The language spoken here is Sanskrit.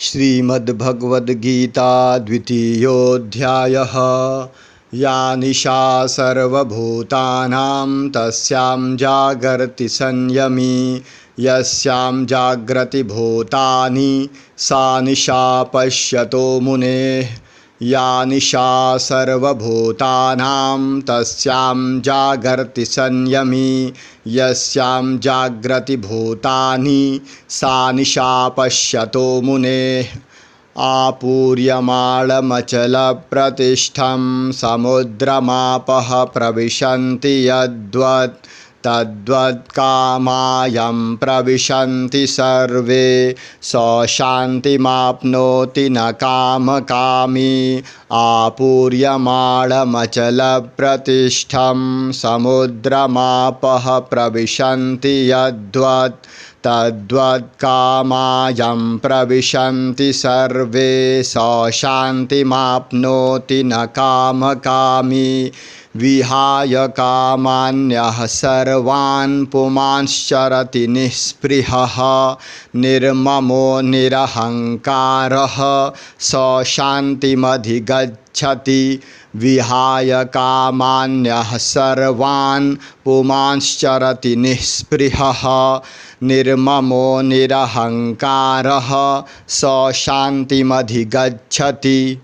श्रीमद्भगवद्गीता द्वितीयोऽध्यायः। या निशा सर्वभूतानां तस्यां जागर्ति संयमी। यस्यां जाग्रति भूतानि सा निशा पश्यतो मुनेः। या निशा सर्वभूतानां तस्यां जागर्ति संयमी। यस्यां जाग्रति भूतानि सा निशा पश्यतो मुनेः। आपूर्यमाणमचलप्रतिष्ठं समुद्रमापः प्रविशन्ति यद्वत् तद्वत् कामायं प्रविशन्ति सर्वे। स शान्तिमाप्नोति न कामकामी। आपूर्यमाणमचलप्रतिष्ठं समुद्रमापः प्रविशन्ति यद्वत् तद्वत् कामायं प्रविशन्ति सर्वे। स शान्तिमाप्नोति न कामकामी। विहाय कामान्यः सर्वान् पुमांश्चरति निःस्पृहः। निर्ममो निरहङ्कारः स शान्तिमधिगच्छति। विहाय कामान्यः सर्वान् पुमांश्चरति निःस्पृहः। निर्ममो निरहङ्कारः स शान्तिमधिगच्छति।